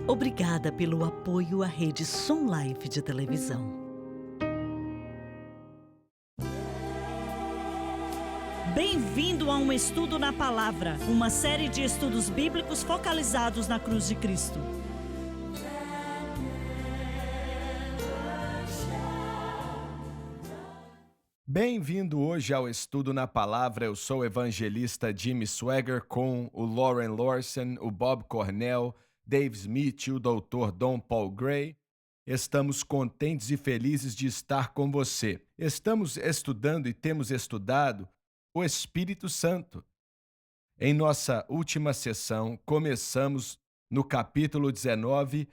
Obrigada pelo apoio à rede Som Life de televisão. Bem-vindo a um estudo na palavra, uma série de estudos bíblicos focalizados na cruz de Cristo. Bem-vindo hoje ao Estudo na Palavra. Eu sou o evangelista Jimmy Swagger com o Lauren Lawson, o Bob Cornell, Dave Smith e o Dr. Don Paul Gray. Estamos contentes e felizes de estar com você. Estamos estudando e temos estudado o Espírito Santo. Em nossa última sessão, começamos no capítulo 19,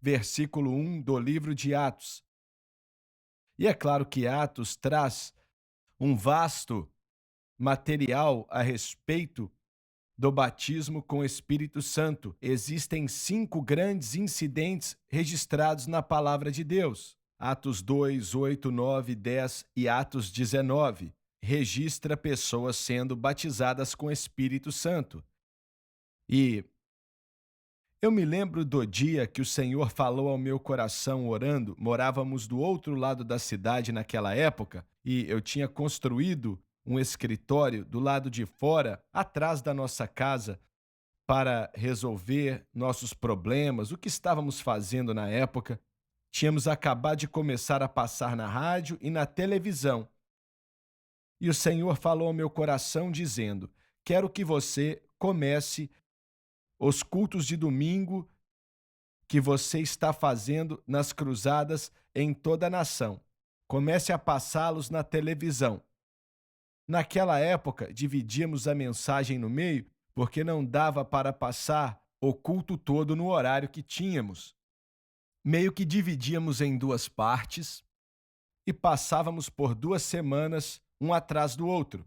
versículo 1 do livro de Atos. E é claro que Atos traz um vasto material a respeito do batismo com o Espírito Santo. Existem 5 grandes incidentes registrados na Palavra de Deus. Atos 2, 8, 9, 10 e Atos 19 registra pessoas sendo batizadas com o Espírito Santo. E eu me lembro do dia que o Senhor falou ao meu coração orando. Morávamos do outro lado da cidade naquela época e eu tinha construído um escritório do lado de fora, atrás da nossa casa, para resolver nossos problemas, o que estávamos fazendo na época. Tínhamos acabado de começar a passar na rádio e na televisão. E o Senhor falou ao meu coração dizendo: quero que você comece os cultos de domingo que você está fazendo nas cruzadas em toda a nação. Comece a passá-los na televisão. Naquela época, dividíamos a mensagem no meio, porque não dava para passar o culto todo no horário que tínhamos. Meio que dividíamos em 2 partes e passávamos por 2 semanas, um atrás do outro.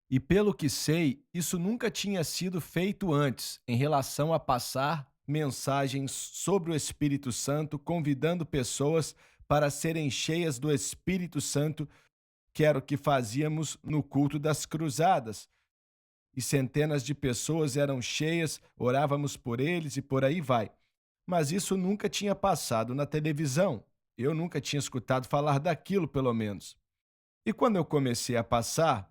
E pelo que sei, isso nunca tinha sido feito antes, em relação a passar mensagens sobre o Espírito Santo, convidando pessoas para serem cheias do Espírito Santo, que era o que fazíamos no culto das cruzadas. E centenas de pessoas eram cheias, orávamos por eles e por aí vai. Mas isso nunca tinha passado na televisão. Eu nunca tinha escutado falar daquilo, pelo menos. E quando eu comecei a passar,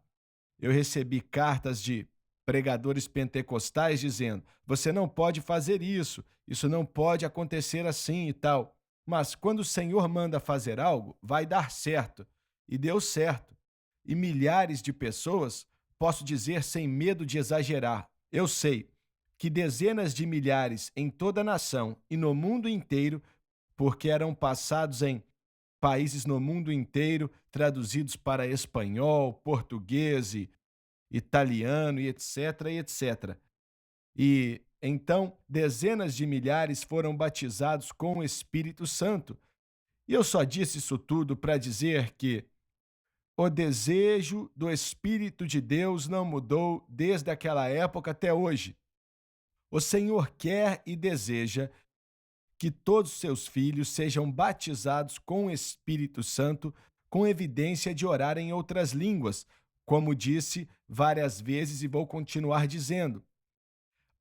eu recebi cartas de pregadores pentecostais dizendo: você não pode fazer isso não pode acontecer assim e tal. Mas quando o Senhor manda fazer algo, vai dar certo. E deu certo. E milhares de pessoas, posso dizer sem medo de exagerar, eu sei que dezenas de milhares em toda a nação e no mundo inteiro, porque eram passados em países no mundo inteiro, traduzidos para espanhol, português, italiano e etc, e etc. E então dezenas de milhares foram batizados com o Espírito Santo. E eu só disse isso tudo para dizer que o desejo do Espírito de Deus não mudou desde aquela época até hoje. O Senhor quer e deseja que todos os seus filhos sejam batizados com o Espírito Santo, com evidência de orar em outras línguas, como disse várias vezes e vou continuar dizendo.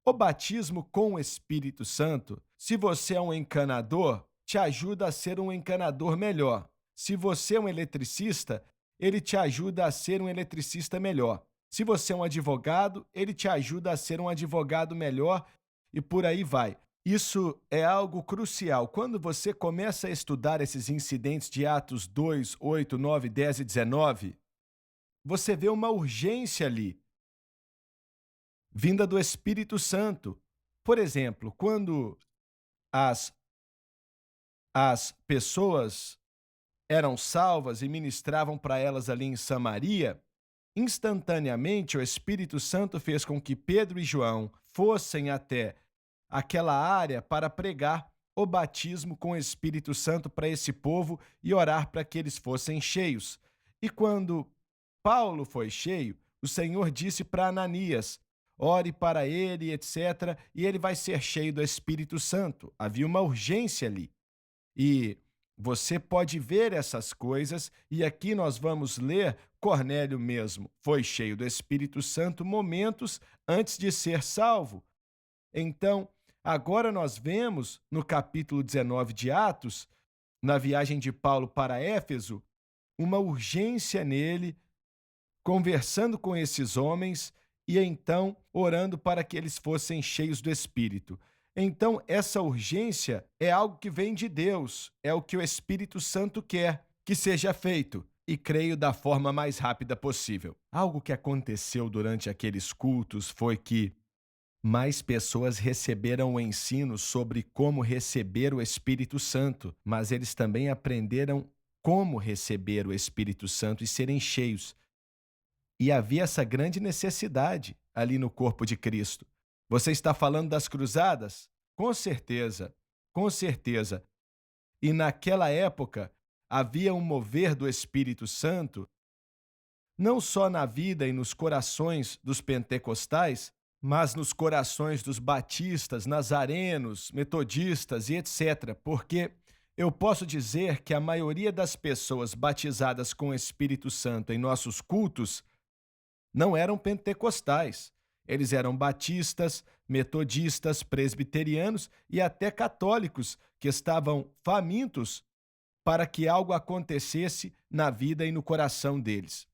O batismo com o Espírito Santo, se você é um encanador, te ajuda a ser um encanador melhor. Se você é um eletricista, ele te ajuda a ser um eletricista melhor. Se você é um advogado, ele te ajuda a ser um advogado melhor e por aí vai. Isso é algo crucial. Quando você começa a estudar esses incidentes de Atos 2, 8, 9, 10 e 19, você vê uma urgência ali, vinda do Espírito Santo. Por exemplo, quando as pessoas eram salvas e ministravam para elas ali em Samaria, instantaneamente o Espírito Santo fez com que Pedro e João fossem até aquela área para pregar o batismo com o Espírito Santo para esse povo e orar para que eles fossem cheios. E quando Paulo foi cheio, o Senhor disse para Ananias: ore para ele, etc., e ele vai ser cheio do Espírito Santo. Havia uma urgência ali. E você pode ver essas coisas, e aqui nós vamos ler, Cornélio mesmo foi cheio do Espírito Santo momentos antes de ser salvo. Então, Agora nós vemos, no capítulo 19 de Atos, na viagem de Paulo para Éfeso, uma urgência nele, conversando com esses homens e então orando para que eles fossem cheios do Espírito. Então, essa urgência é algo que vem de Deus, é o que o Espírito Santo quer que seja feito, e creio da forma mais rápida possível. Algo que aconteceu durante aqueles cultos foi que mais pessoas receberam o ensino sobre como receber o Espírito Santo, mas eles também aprenderam como receber o Espírito Santo e serem cheios. E havia essa grande necessidade ali no corpo de Cristo. Você está falando das cruzadas? Com certeza, com certeza. E naquela época havia um mover do Espírito Santo, não só na vida e nos corações dos pentecostais, mas nos corações dos batistas, nazarenos, metodistas e etc. Porque eu posso dizer que a maioria das pessoas batizadas com o Espírito Santo em nossos cultos não eram pentecostais. Eles eram batistas, metodistas, presbiterianos e até católicos que estavam famintos para que algo acontecesse na vida e no coração deles.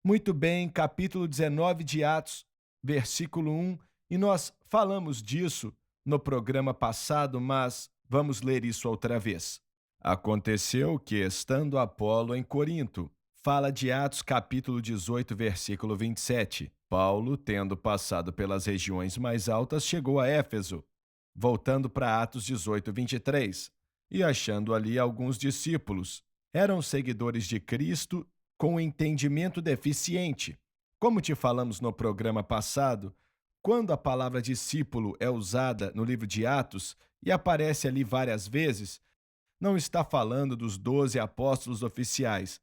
Muito bem, capítulo 19 de Atos, versículo 1, e nós falamos disso no programa passado, mas vamos ler isso outra vez. Aconteceu que, estando Apolo em Corinto, fala de Atos capítulo 18, versículo 27. Paulo, tendo passado pelas regiões mais altas, chegou a Éfeso, voltando para Atos 18, 23, e achando ali alguns discípulos. Eram seguidores de Cristo com entendimento deficiente. Como te falamos no programa passado, quando a palavra discípulo é usada no livro de Atos e aparece ali várias vezes, não está falando dos 12 apóstolos oficiais,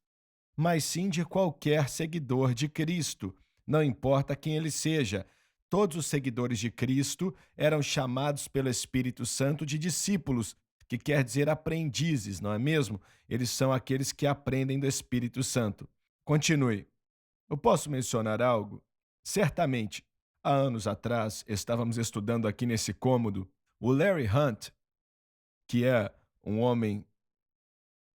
mas sim de qualquer seguidor de Cristo, não importa quem ele seja. Todos os seguidores de Cristo eram chamados pelo Espírito Santo de discípulos, que quer dizer aprendizes, não é mesmo? Eles são aqueles que aprendem do Espírito Santo. Continue. Eu posso mencionar algo? Certamente, há anos atrás, estávamos estudando aqui nesse cômodo o Larry Hunt, que é um homem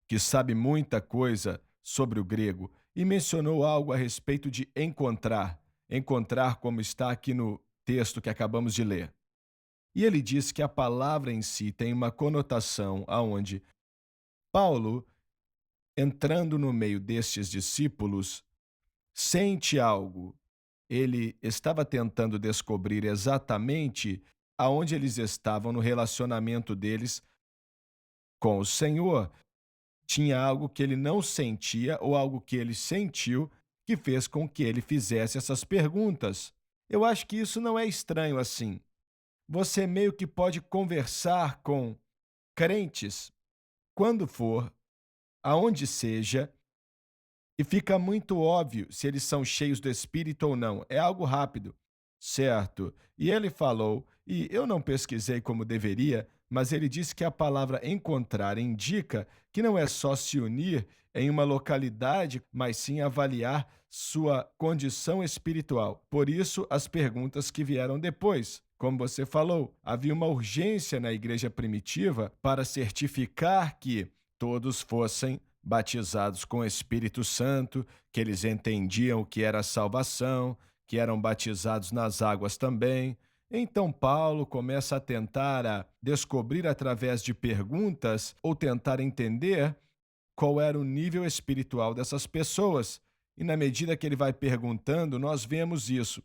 que sabe muita coisa sobre o grego, e mencionou algo a respeito de encontrar como está aqui no texto que acabamos de ler. E ele diz que a palavra em si tem uma conotação aonde Paulo, entrando no meio destes discípulos, sente algo. Ele estava tentando descobrir exatamente aonde eles estavam no relacionamento deles com o Senhor. Tinha algo que ele não sentia ou algo que ele sentiu que fez com que ele fizesse essas perguntas. Eu acho que isso não é estranho assim. Você meio que pode conversar com crentes quando for, aonde seja, e fica muito óbvio se eles são cheios do Espírito ou não. É algo rápido, certo? E ele falou, e eu não pesquisei como deveria, mas ele disse que a palavra encontrar indica que não é só se unir em uma localidade, mas sim avaliar sua condição espiritual. Por isso, as perguntas que vieram depois. Como você falou, havia uma urgência na igreja primitiva para certificar que todos fossem batizados com o Espírito Santo, que eles entendiam o que era a salvação, que eram batizados nas águas também. Então Paulo começa a tentar descobrir através de perguntas ou tentar entender qual era o nível espiritual dessas pessoas. E na medida que ele vai perguntando, nós vemos isso.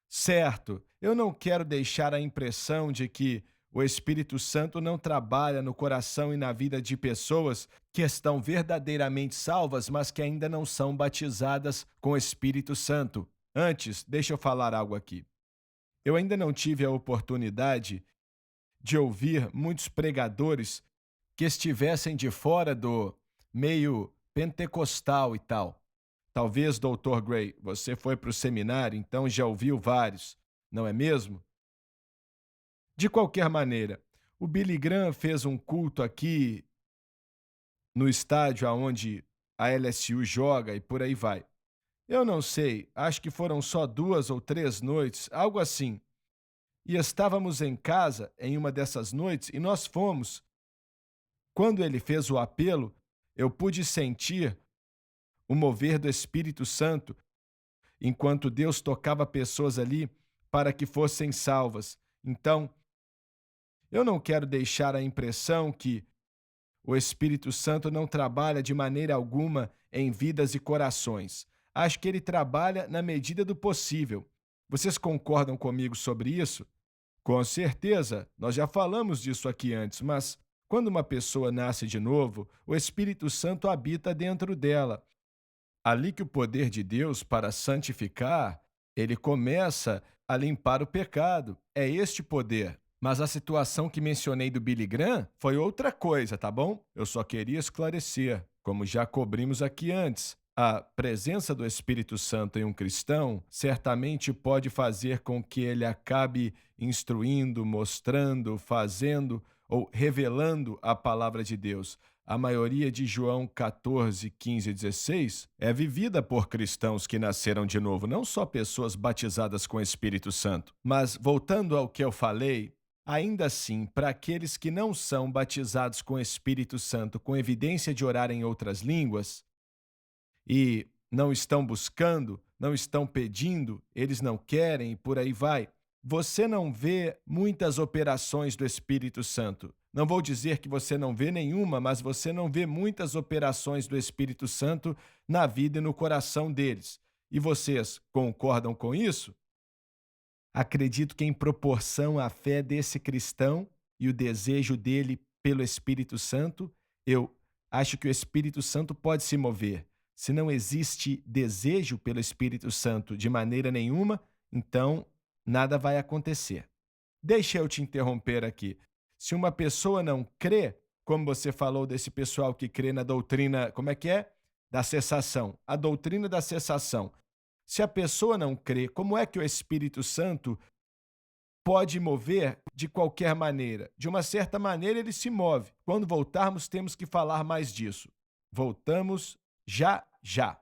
Certo, eu não quero deixar a impressão de que o Espírito Santo não trabalha no coração e na vida de pessoas que estão verdadeiramente salvas, mas que ainda não são batizadas com o Espírito Santo. Antes, deixa eu falar algo aqui. Eu ainda não tive a oportunidade de ouvir muitos pregadores que estivessem de fora do meio pentecostal e tal. Talvez, Dr. Gray, você foi para o seminário, então já ouviu vários, não é mesmo? De qualquer maneira, o Billy Graham fez um culto aqui no estádio onde a LSU joga e por aí vai. Eu não sei, acho que foram só 2 ou 3 noites, algo assim. E estávamos em casa em uma dessas noites e nós fomos. Quando ele fez o apelo, eu pude sentir o mover do Espírito Santo enquanto Deus tocava pessoas ali para que fossem salvas. Então, eu não quero deixar a impressão que o Espírito Santo não trabalha de maneira alguma em vidas e corações. Acho que ele trabalha na medida do possível. Vocês concordam comigo sobre isso? Com certeza, nós já falamos disso aqui antes, mas quando uma pessoa nasce de novo, o Espírito Santo habita dentro dela. Ali que o poder de Deus para santificar, ele começa a limpar o pecado. É este poder. Mas a situação que mencionei do Billy Graham foi outra coisa, tá bom? Eu só queria esclarecer, como já cobrimos aqui antes. A presença do Espírito Santo em um cristão certamente pode fazer com que ele acabe instruindo, mostrando, fazendo ou revelando a palavra de Deus. A maioria de João 14, 15 e 16 é vivida por cristãos que nasceram de novo, não só pessoas batizadas com o Espírito Santo. Mas, voltando ao que eu falei, ainda assim, para aqueles que não são batizados com o Espírito Santo, com evidência de orar em outras línguas, e não estão buscando, não estão pedindo, eles não querem e por aí vai, você não vê muitas operações do Espírito Santo. Não vou dizer que você não vê nenhuma, mas você não vê muitas operações do Espírito Santo na vida e no coração deles. E vocês concordam com isso? Acredito que, em proporção à fé desse cristão e o desejo dele pelo Espírito Santo, eu acho que o Espírito Santo pode se mover. Se não existe desejo pelo Espírito Santo de maneira nenhuma, então nada vai acontecer. Deixa eu te interromper aqui. Se uma pessoa não crê, como você falou desse pessoal que crê na doutrina, como é que é? Da cessação. A doutrina da cessação. Se a pessoa não crê, como é que o Espírito Santo pode mover de qualquer maneira? De uma certa maneira, ele se move. Quando voltarmos, temos que falar mais disso. Voltamos já, já.